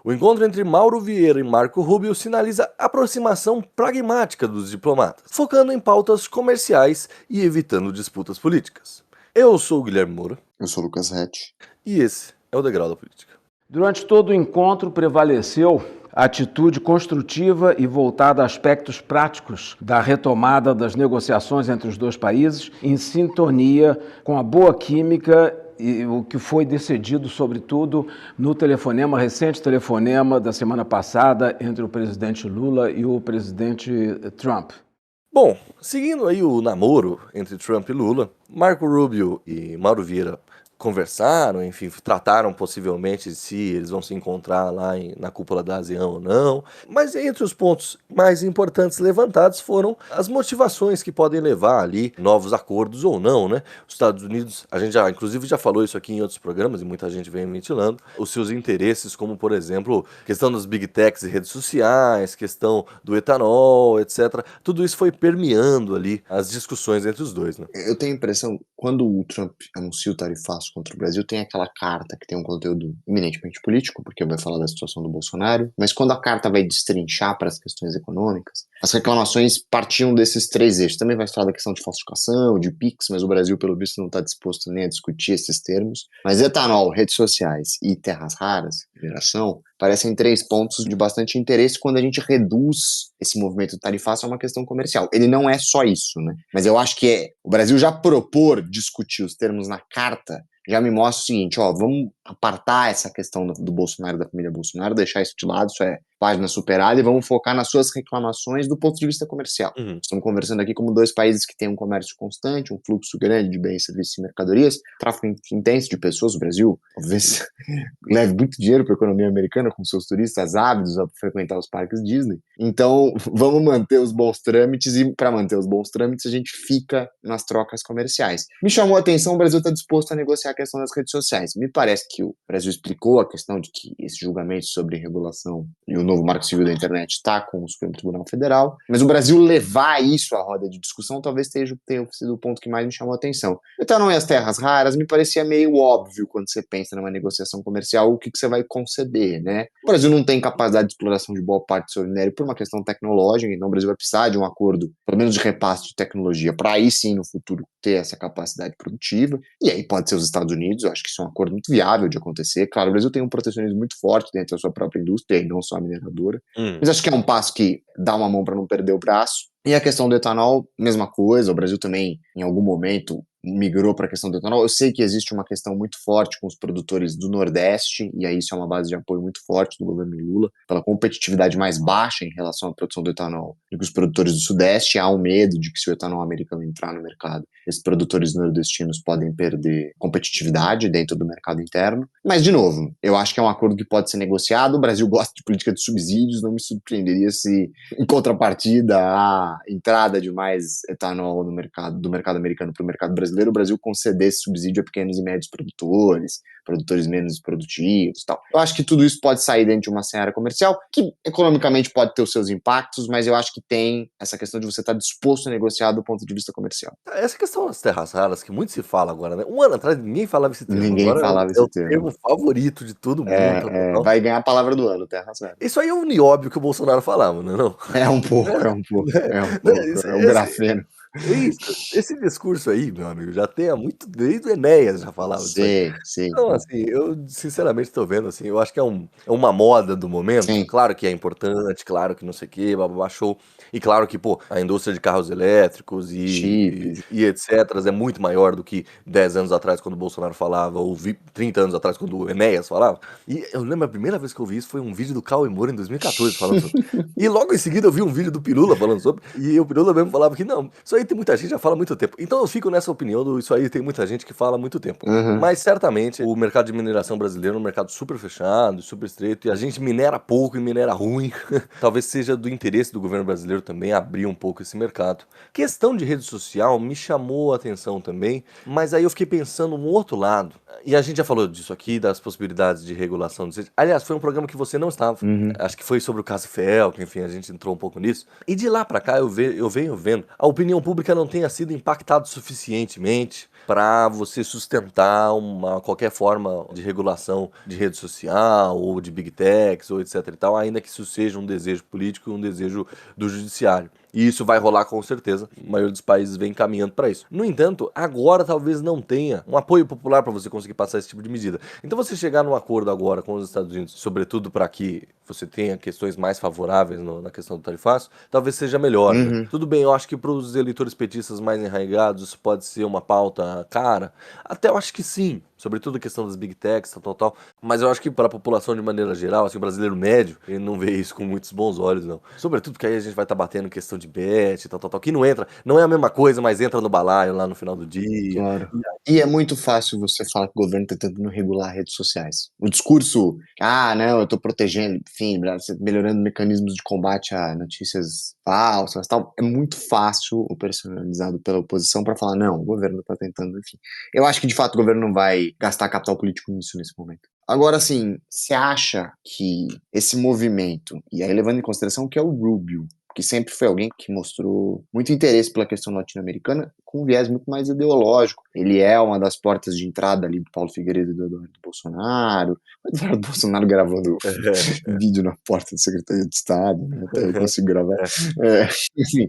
O encontro entre Mauro Vieira e Marco Rubio sinaliza a aproximação pragmática dos diplomatas, focando em pautas comerciais e evitando disputas políticas. Eu sou o Guilherme Moura. Eu sou o Lucas Retti. E esse é o Degrau da Política. Durante todo o encontro prevaleceu a atitude construtiva e voltada a aspectos práticos da retomada das negociações entre os dois países, em sintonia com a boa química e o que foi decidido, sobretudo, no recente telefonema da semana passada entre o presidente Lula e o presidente Trump. Bom, seguindo aí o namoro entre Trump e Lula, Marco Rubio e Mauro Vieira conversaram, enfim, trataram possivelmente se eles vão se encontrar lá na cúpula da ASEAN ou não, mas entre os pontos mais importantes levantados foram as motivações que podem levar ali novos acordos ou não, né? Os Estados Unidos, a gente inclusive já falou isso aqui em outros programas e muita gente vem ventilando, os seus interesses como, por exemplo, questão das big techs e redes sociais, questão do etanol, etc. Tudo isso foi permeando ali as discussões entre os dois, né? Eu tenho a impressão, quando o Trump anuncia o tarifaço contra o Brasil, tem aquela carta que tem um conteúdo eminentemente político, porque vai falar da situação do Bolsonaro, mas quando a carta vai destrinchar para as questões econômicas, as reclamações partiam desses três eixos. Também vai falar da questão de falsificação, de PIX, mas o Brasil, pelo visto, não está disposto nem a discutir esses termos. Mas etanol, redes sociais e terras raras, mineração, parecem três pontos de bastante interesse quando a gente reduz esse movimento tarifácio a uma questão comercial. Ele não é só isso, né? Mas eu acho que o Brasil já propor discutir os termos na carta já me mostra o seguinte, vamos apartar essa questão do Bolsonaro, da família Bolsonaro, deixar isso de lado, isso é página superada, e vamos focar nas suas reclamações do ponto de vista comercial. Estamos conversando aqui como dois países que têm um comércio constante, um fluxo grande de bens, serviços e mercadorias, tráfego intenso de pessoas. O Brasil, talvez, leve muito dinheiro para a economia americana, com seus turistas ávidos a frequentar os parques Disney. Então, vamos manter os bons trâmites, e para manter os bons trâmites, a gente fica nas trocas comerciais. Me chamou a atenção, o Brasil está disposto a negociar a questão das redes sociais. Me parece que o Brasil explicou a questão de que esse julgamento sobre regulação e o novo Marco Civil da Internet está com o Supremo Tribunal Federal, mas o Brasil levar isso à roda de discussão talvez tenha sido o ponto que mais me chamou a atenção. Então, e as terras raras, me parecia meio óbvio quando você pensa numa negociação comercial o que você vai conceder, né? O Brasil não tem capacidade de exploração de boa parte do seu minério por uma questão tecnológica, então o Brasil vai precisar de um acordo, pelo menos de repasse de tecnologia, para aí sim, no futuro, ter essa capacidade produtiva, e aí pode ser os Estados Unidos. Eu acho que isso é um acordo muito viável de acontecer. Claro, o Brasil tem um protecionismo muito forte dentro da sua própria indústria, e não só a mineradora, mas acho que é um passo que dá uma mão para não perder o braço. E a questão do etanol, mesma coisa, o Brasil também, em algum momento, migrou para a questão do etanol. Eu sei que existe uma questão muito forte com os produtores do Nordeste, e aí isso é uma base de apoio muito forte do governo Lula, pela competitividade mais baixa em relação à produção do etanol do que os produtores do Sudeste. Há um medo de que, se o etanol americano entrar no mercado, esses produtores nordestinos podem perder competitividade dentro do mercado interno. Mas, de novo, eu acho que é um acordo que pode ser negociado. O Brasil gosta de política de subsídios, não me surpreenderia se, em contrapartida à entrada de mais etanol no mercado, do mercado americano para o mercado brasileiro, o Brasil concedesse subsídio a pequenos e médios produtores menos produtivos e tal. Eu acho que tudo isso pode sair dentro de uma seara comercial, que economicamente pode ter os seus impactos, mas eu acho que tem essa questão de você estar disposto a negociar do ponto de vista comercial. Essa questão das terras raras, que muito se fala agora, né? Um ano atrás ninguém falava esse termo. Ninguém agora falava esse termo. É o termo favorito de todo mundo. Vai ganhar a palavra do ano, terras raras. Isso aí é um nióbio que o Bolsonaro falava, não é não? É um pouco. É um grafeno. Esse discurso aí, meu amigo, já tem há muito, desde o Enéas já falava disso aí. Sim. Então, assim, eu sinceramente estou vendo, assim, eu acho que é uma moda do momento. Sim. Claro que é importante, claro que não sei o que, bababá, show. E claro que, a indústria de carros elétricos e etc. é muito maior do que 10 anos atrás, quando o Bolsonaro falava, ou 30 anos atrás, quando o Enéas falava. E eu lembro, a primeira vez que eu vi isso foi um vídeo do Cauê Moura em 2014 falando sobre. E logo em seguida eu vi um vídeo do Pirula falando sobre, e o Pirula mesmo falava que não, isso aí tem muita gente que já fala há muito tempo. Então eu fico nessa opinião isso aí tem muita gente que fala há muito tempo. Mas certamente o mercado de mineração brasileiro é um mercado super fechado, super estreito, e a gente minera pouco e minera ruim. Talvez seja do interesse do governo brasileiro também abrir um pouco esse mercado. Questão de rede social me chamou a atenção também, mas aí eu fiquei pensando no outro lado. E a gente já falou disso aqui, das possibilidades de regulação. Aliás, foi um programa que você não estava. Acho que foi sobre o caso Felca, enfim, a gente entrou um pouco nisso. E de lá pra cá eu venho vendo, a opinião pública não tenha sido impactada suficientemente para você sustentar qualquer forma de regulação de rede social ou de big techs ou etc e tal, ainda que isso seja um desejo político e um desejo do judiciário. E isso vai rolar com certeza. A maioria dos países vem caminhando para isso. No entanto, agora talvez não tenha um apoio popular para você conseguir passar esse tipo de medida. Então você chegar num acordo agora com os Estados Unidos, sobretudo para que você tenha questões mais favoráveis na questão do tarifaço, talvez seja melhor. Né? Tudo bem, eu acho que para os eleitores petistas mais enraigados isso pode ser uma pauta cara. Até eu acho que sim. Sobretudo a questão das big techs, tal. Mas eu acho que para a população de maneira geral, assim, o brasileiro médio, ele não vê isso com muitos bons olhos, não. Sobretudo porque aí a gente vai estar batendo questão de bet, tal, que não entra, não é a mesma coisa, mas entra no balaio lá no final do dia. Claro. E é muito fácil você falar que o governo está tentando regular redes sociais. O discurso, não, eu estou protegendo, enfim, melhorando mecanismos de combate a notícias falsas, tal. É muito fácil, personalizado pela oposição, para falar, não, o governo está tentando, enfim. Eu acho que, de fato, o governo não vai gastar capital político nisso nesse momento. Agora, assim, você acha que esse movimento, e aí levando em consideração que é o Rubio, que sempre foi alguém que mostrou muito interesse pela questão latino-americana, com um viés muito mais ideológico. Ele é uma das portas de entrada ali do Paulo Figueiredo e do Eduardo Bolsonaro. O Eduardo Bolsonaro gravando vídeo na porta do secretário de Estado, né? Até eu consigo gravar. Enfim,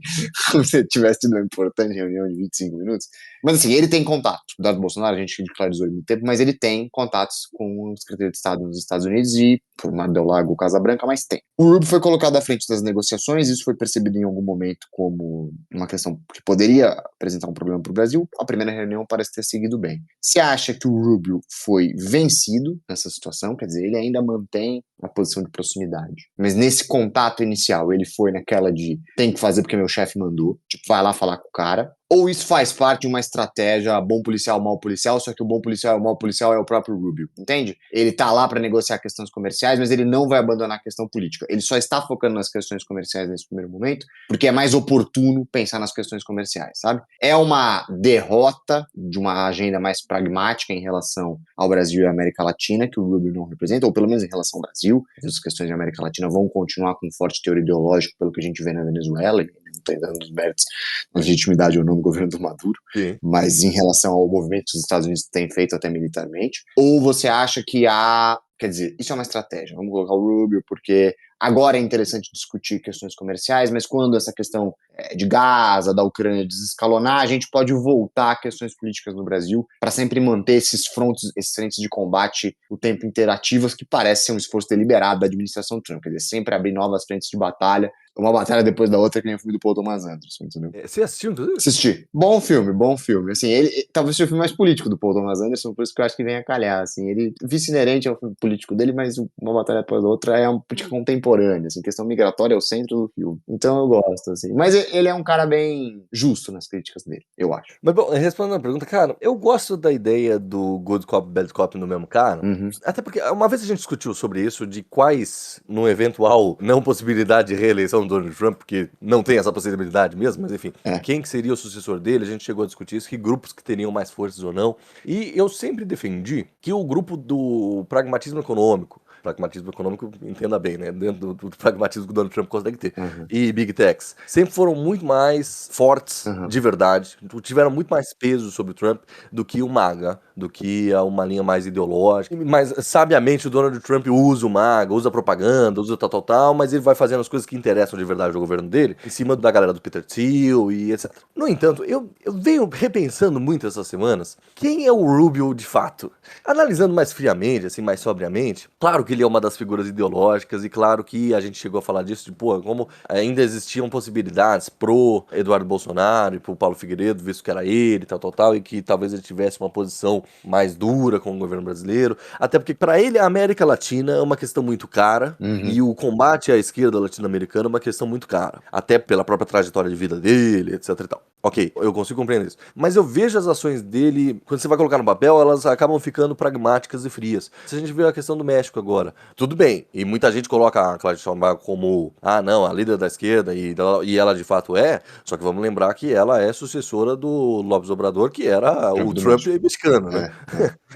como se tivesse tido uma importante reunião de 25 minutos. Mas assim, ele tem contato. O Eduardo Bolsonaro, a gente ridicularizou ele muito tempo, mas ele tem contatos com o secretário de Estado nos Estados Unidos e por Mar del Lago, Casa Branca, mas tem. O Rubio foi colocado à frente das negociações, isso foi percebido em algum momento como uma questão que poderia apresentar um problema para o Brasil. A primeira reunião parece ter seguido bem. Você acha que o Rubio foi vencido nessa situação? Quer dizer, ele ainda mantém a posição de proximidade. Mas nesse contato inicial, ele foi naquela de tem que fazer porque meu chefe mandou, tipo, vai lá falar com o cara. Ou isso faz parte de uma estratégia bom policial, mau policial, só que o bom policial e o mau policial é o próprio Rubio, entende? Ele tá lá para negociar questões comerciais, mas ele não vai abandonar a questão política. Ele só está focando nas questões comerciais nesse primeiro momento, porque é mais oportuno pensar nas questões comerciais, sabe? É uma derrota de uma agenda mais pragmática em relação ao Brasil e à América Latina, que o Rubio não representa, ou pelo menos em relação ao Brasil. As questões de América Latina vão continuar com um forte teor ideológico, pelo que a gente vê na Venezuela, e não tem dando os méritos na legitimidade ou não do governo do Maduro, mas em relação ao movimento que os Estados Unidos têm feito até militarmente, ou você acha que quer dizer, isso é uma estratégia, vamos colocar o Rubio, porque agora é interessante discutir questões comerciais, mas quando essa questão de Gaza, da Ucrânia desescalonar, a gente pode voltar a questões políticas no Brasil para sempre manter esses frentes de combate o tempo inteiro ativos, que parece ser um esforço deliberado da administração Trump, quer dizer, sempre abrir novas frentes de batalha, uma batalha depois da outra, que nem o filme do Paul Thomas Anderson, entendeu? Você assistiu, inclusive? Assisti. Bom filme. Assim, ele talvez seja o filme mais político do Paul Thomas Anderson, por isso que eu acho que vem a calhar, assim. Ele, vice-inerente ao filme político dele, mas uma batalha depois da outra é uma política contemporânea, assim, questão migratória é o centro do filme. Então eu gosto, assim. Mas ele é um cara bem justo nas críticas dele, eu acho. Mas, bom, respondendo a pergunta, cara, eu gosto da ideia do good cop, bad cop no mesmo cara, até porque uma vez a gente discutiu sobre isso, de quais, numa eventual não possibilidade de reeleição do Donald Trump, porque não tem essa possibilidade mesmo, mas enfim, quem que seria o sucessor dele, a gente chegou a discutir isso, que grupos que teriam mais forças ou não, e eu sempre defendi que o grupo do pragmatismo econômico, entenda bem, né? Dentro do pragmatismo que o Donald Trump consegue ter. E Big Techs sempre foram muito mais fortes, de verdade. Tiveram muito mais peso sobre o Trump do que o MAGA, do que uma linha mais ideológica. Mas, sabiamente, o Donald Trump usa o MAGA, usa propaganda, usa tal, mas ele vai fazendo as coisas que interessam de verdade ao governo dele, em cima da galera do Peter Thiel e etc. No entanto, eu venho repensando muito essas semanas quem é o Rubio de fato. Analisando mais friamente, assim, mais sobriamente, claro que ele é uma das figuras ideológicas e claro que a gente chegou a falar disso, de como ainda existiam possibilidades pro Eduardo Bolsonaro e pro Paulo Figueiredo, visto que era ele, tal, e que talvez ele tivesse uma posição mais dura com o governo brasileiro, até porque para ele a América Latina é uma questão muito cara e o combate à esquerda latino-americana é uma questão muito cara, até pela própria trajetória de vida dele, etc e tal. Ok, eu consigo compreender isso. Mas eu vejo as ações dele, quando você vai colocar no papel, elas acabam ficando pragmáticas e frias. Se a gente vê a questão do México agora, agora. Tudo bem, e muita gente coloca a Cláudia Sheinbaum como, não, a líder da esquerda, e ela de fato é, só que vamos lembrar que ela é sucessora do López Obrador, que era o Trump mexicano, né?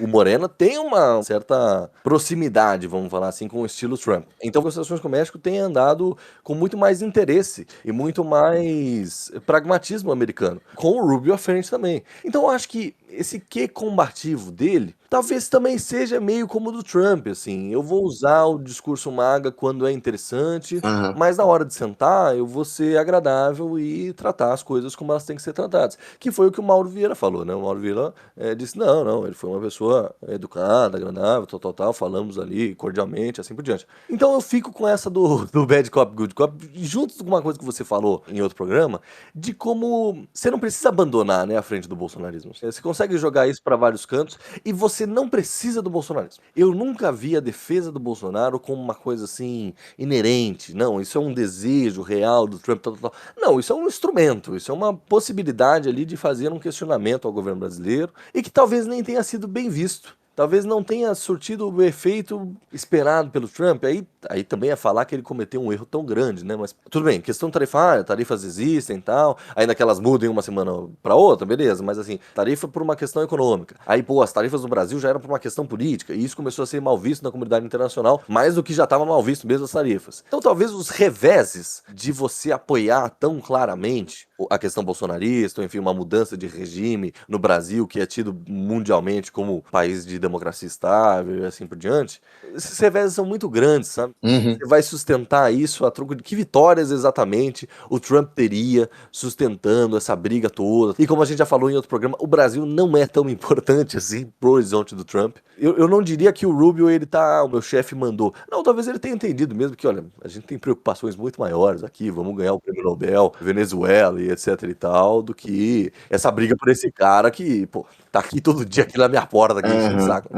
O Morena tem uma certa proximidade, vamos falar assim, com o estilo Trump. Então, as negociações com o México têm andado com muito mais interesse e muito mais pragmatismo americano, com o Rubio à frente também. Então, eu acho que esse quê combativo dele talvez também seja meio como o do Trump, assim. Eu vou usar o discurso MAGA quando é interessante, mas na hora de sentar eu vou ser agradável e tratar as coisas como elas têm que ser tratadas. Que foi o que o Mauro Vieira falou, né? O Mauro Vieira disse, não, ele foi uma pessoa educada, agradável, tal, falamos ali cordialmente, assim por diante. Então eu fico com essa do bad cop, good cop, junto com uma coisa que você falou em outro programa, de como você não precisa abandonar, né, a frente do bolsonarismo. Você consegue jogar isso para vários cantos e você não precisa do bolsonarismo. Eu nunca vi a defesa do Bolsonaro como uma coisa assim inerente. Não, isso é um desejo real do Trump, tal. Não, isso é um instrumento, isso é uma possibilidade ali de fazer um questionamento ao governo brasileiro e que talvez nem tenha sido bem visto. Talvez não tenha surtido o efeito esperado pelo Trump. Aí também é falar que ele cometeu um erro tão grande, né? Mas tudo bem, questão tarifária, tarifas existem e tal, ainda que elas mudem uma semana para outra, beleza, mas assim, tarifa por uma questão econômica. Aí, as tarifas no Brasil já eram por uma questão política, e isso começou a ser mal visto na comunidade internacional, mais do que já estava mal visto mesmo as tarifas. Então, talvez os reveses de você apoiar tão claramente a questão bolsonarista, ou enfim, uma mudança de regime no Brasil, que é tido mundialmente como país de democracia estável e assim por diante, esses reveses são muito grandes, sabe? Você vai sustentar isso a troco de que vitórias exatamente o Trump teria sustentando essa briga toda. E como a gente já falou em outro programa, o Brasil não é tão importante assim pro horizonte do Trump. Eu não diria que o Rubio, o meu chefe mandou. Não, talvez ele tenha entendido mesmo que, olha, a gente tem preocupações muito maiores aqui, vamos ganhar o prêmio Nobel, Venezuela e etc e tal, do que essa briga por esse cara que, tá aqui todo dia aqui na minha porta, aqui, enchendo o saco.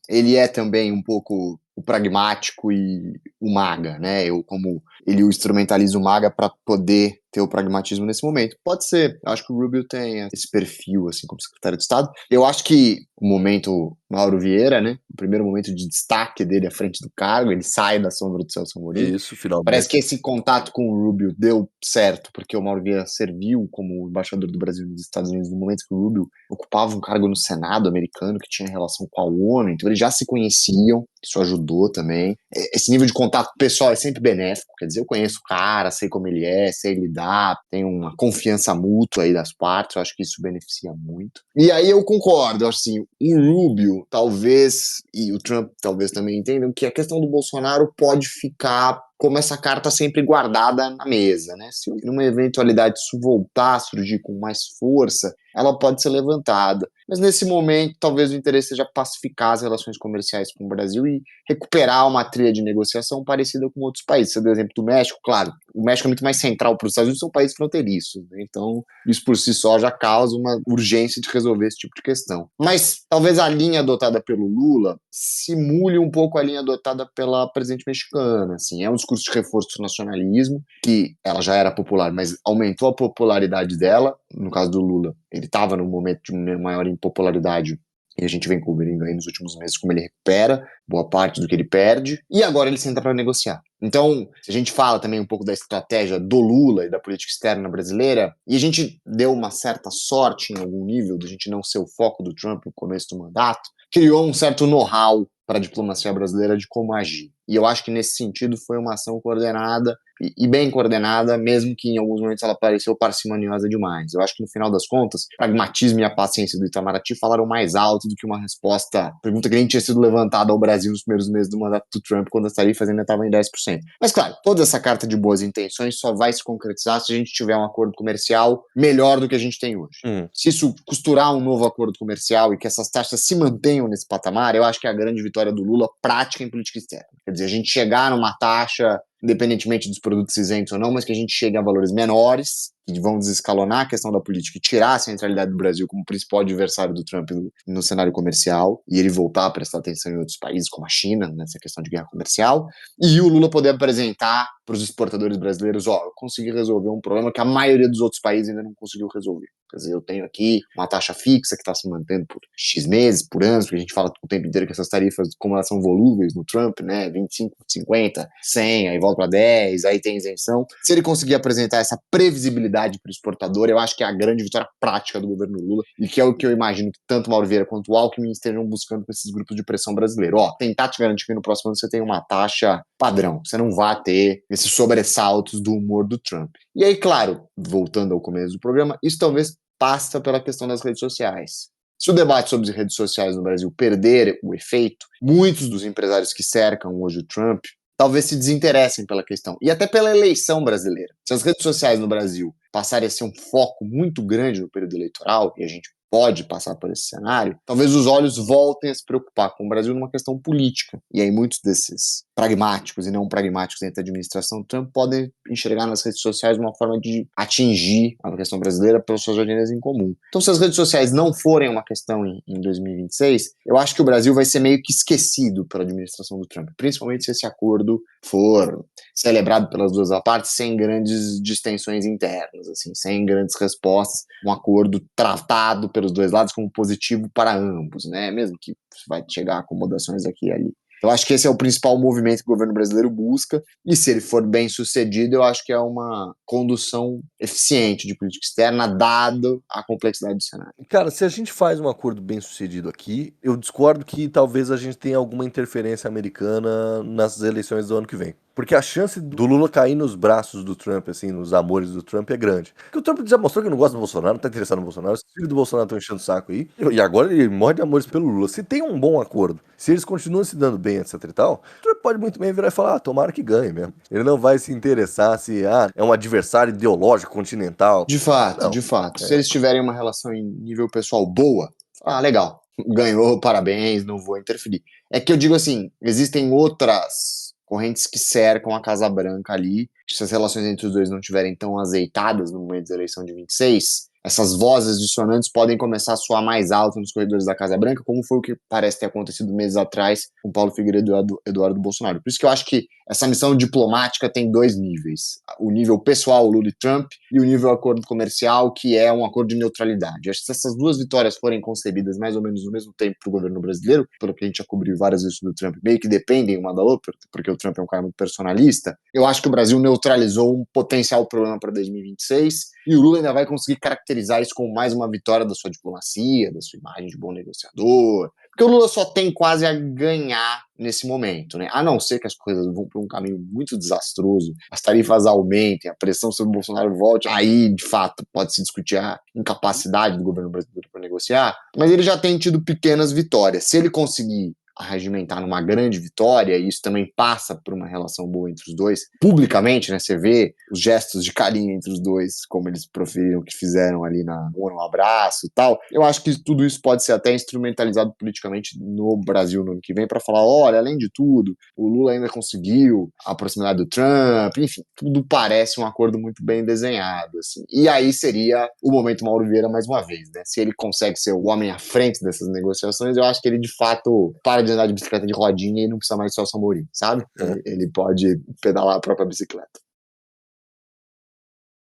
Ele é também um pouco o pragmático e o MAGA, né? Como ele instrumentaliza o MAGA para poder ter o pragmatismo nesse momento. Pode ser. Eu acho que o Rubio tem esse perfil, assim, como secretário de Estado. Eu acho que o momento Mauro Vieira, né? O primeiro momento de destaque dele à frente do cargo, ele sai da sombra do Celso Amorim. Isso, finalmente. Parece que esse contato com o Rubio deu certo, porque o Mauro Vieira serviu como embaixador do Brasil nos Estados Unidos no momento que o Rubio ocupava um cargo no Senado americano que tinha relação com a ONU, então eles já se conheciam, isso ajudou também. Esse nível de contato pessoal é sempre benéfico, quer dizer, eu conheço o cara, sei como ele é, sei lidar, tem uma confiança mútua aí das partes, eu acho que isso beneficia muito. E aí eu concordo, eu acho assim, o Rubio talvez, e o Trump talvez também entendam, que a questão do Bolsonaro pode ficar como essa carta sempre guardada na mesa, né? Se numa eventualidade isso voltar a surgir com mais força, ela pode ser levantada. Mas nesse momento, talvez o interesse seja pacificar as relações comerciais com o Brasil e recuperar uma trilha de negociação parecida com outros países. Você deu o exemplo do México, claro, o México é muito mais central para os Estados Unidos, são países fronteiriços, né? Então isso por si só já causa uma urgência de resolver esse tipo de questão. Mas talvez a linha adotada pelo Lula simule um pouco a linha adotada pela presidente mexicana, assim, é um discurso de reforço do nacionalismo, que ela já era popular, mas aumentou a popularidade dela, no caso do Lula, ele estava num momento de maior impopularidade, e a gente vem cobrindo aí nos últimos meses como ele recupera boa parte do que ele perde, e agora ele senta para negociar. Então, se a gente fala também um pouco da estratégia do Lula e da política externa brasileira, e a gente deu uma certa sorte em algum nível de a gente não ser o foco do Trump no começo do mandato, criou um certo know-how para a diplomacia brasileira de como agir. E eu acho que nesse sentido foi uma ação coordenada e bem coordenada, mesmo que em alguns momentos ela pareceu parcimoniosa demais. Eu acho que no final das contas, o pragmatismo e a paciência do Itamaraty falaram mais alto do que uma resposta, pergunta que nem tinha sido levantada ao Brasil nos primeiros meses do mandato do Trump, quando as tarifas ainda estavam em 10%. Mas claro, toda essa carta de boas intenções só vai se concretizar se a gente tiver um acordo comercial melhor do que a gente tem hoje. Se isso costurar um novo acordo comercial e que essas taxas se mantenham nesse patamar, eu acho que é a grande vitória do Lula prática em política externa. Quer dizer, a gente chegar numa taxa, independentemente dos produtos isentos ou não, mas que a gente chegue a valores menores, que vão desescalonar a questão da política e tirar a centralidade do Brasil como principal adversário do Trump no cenário comercial, e ele voltar a prestar atenção em outros países, como a China, nessa questão de guerra comercial, e o Lula poder apresentar para os exportadores brasileiros, eu consegui resolver um problema que a maioria dos outros países ainda não conseguiu resolver. Quer dizer, eu tenho aqui uma taxa fixa que está se mantendo por X meses, por anos, porque a gente fala o tempo inteiro que essas tarifas, como elas são volúveis no Trump, né, 25, 50, 100, aí volta para 10, aí tem isenção. Se ele conseguir apresentar essa previsibilidade para o exportador, eu acho que é a grande vitória prática do governo Lula, e que é o que eu imagino que tanto Mauro Vieira quanto o Alckmin estejam buscando com esses grupos de pressão brasileiro. Tentar te garantir que no próximo ano você tem uma taxa padrão, você não vai ter esses sobressaltos do humor do Trump. E aí, claro, voltando ao começo do programa, isso talvez passa pela questão das redes sociais. Se o debate sobre redes sociais no Brasil perder o efeito, muitos dos empresários que cercam hoje o Trump talvez se desinteressem pela questão, e até pela eleição brasileira. Se as redes sociais no Brasil passarem a ser um foco muito grande no período eleitoral, e a gente pode passar por esse cenário, talvez os olhos voltem a se preocupar com o Brasil numa questão política. E aí muitos desses pragmáticos e não pragmáticos dentro da administração Trump podem enxergar nas redes sociais uma forma de atingir a questão brasileira pelas suas agendas em comum. Então, se as redes sociais não forem uma questão em 2026, eu acho que o Brasil vai ser meio que esquecido pela administração do Trump, principalmente se esse acordo for celebrado pelas duas partes sem grandes distensões internas, assim, sem grandes respostas, um acordo tratado pelos dois lados como positivo para ambos, né? Mesmo que vai chegar a acomodações aqui e ali. Eu acho que esse é o principal movimento que o governo brasileiro busca, e se ele for bem sucedido, eu acho que é uma condução eficiente de política externa, dado a complexidade do cenário. Cara, se a gente faz um acordo bem sucedido aqui, eu discordo que talvez a gente tenha alguma interferência americana nas eleições do ano que vem. Porque a chance do Lula cair nos braços do Trump, assim, nos amores do Trump, é grande. Porque o Trump já mostrou que não gosta do Bolsonaro, não tá interessado no Bolsonaro, os filhos do Bolsonaro estão enchendo o saco aí, e agora ele morre de amores pelo Lula. Se tem um bom acordo, se eles continuam se dando bem, etc e tal, o Trump pode muito bem virar e falar, tomara que ganhe mesmo. Ele não vai se interessar se, é um adversário ideológico continental. De fato, não. De fato. Se eles tiverem uma relação em nível pessoal boa, legal, ganhou, parabéns, não vou interferir. É que eu digo assim, existem outras correntes que cercam a Casa Branca ali, se as relações entre os dois não estiverem tão azeitadas no momento da eleição de 26, essas vozes dissonantes podem começar a soar mais alto nos corredores da Casa Branca, como foi o que parece ter acontecido meses atrás com Paulo Figueiredo e Eduardo Bolsonaro. Por isso que eu acho que essa missão diplomática tem dois níveis. O nível pessoal, Lula e Trump, e o nível acordo comercial, que é um acordo de neutralidade. Acho que se essas duas vitórias forem concebidas mais ou menos no mesmo tempo para o governo brasileiro, pelo que a gente já cobriu várias vezes do Trump, meio que dependem uma da outra, porque o Trump é um cara muito personalista, eu acho que o Brasil neutralizou um potencial problema para 2026, e o Lula ainda vai conseguir caracterizar isso como mais uma vitória da sua diplomacia, da sua imagem de bom negociador, porque o Lula só tem quase a ganhar nesse momento, né? A não ser que as coisas vão por um caminho muito desastroso, as tarifas aumentem, a pressão sobre o Bolsonaro volte, aí, de fato, pode-se discutir a incapacidade do governo brasileiro para negociar, mas ele já tem tido pequenas vitórias. Se ele conseguir arregimentar numa grande vitória, e isso também passa por uma relação boa entre os dois, publicamente, né, você vê os gestos de carinho entre os dois, como eles proferiram, que fizeram ali no abraço e tal, eu acho que tudo isso pode ser até instrumentalizado politicamente no Brasil no ano que vem, para falar, olha, além de tudo, o Lula ainda conseguiu a proximidade do Trump, enfim, tudo parece um acordo muito bem desenhado, assim, e aí seria o momento Mauro Vieira mais uma vez, né, se ele consegue ser o homem à frente dessas negociações, eu acho que ele de fato para de andar de bicicleta de rodinha e não precisa mais de Celso Amorim, sabe? Ele pode pedalar a própria bicicleta.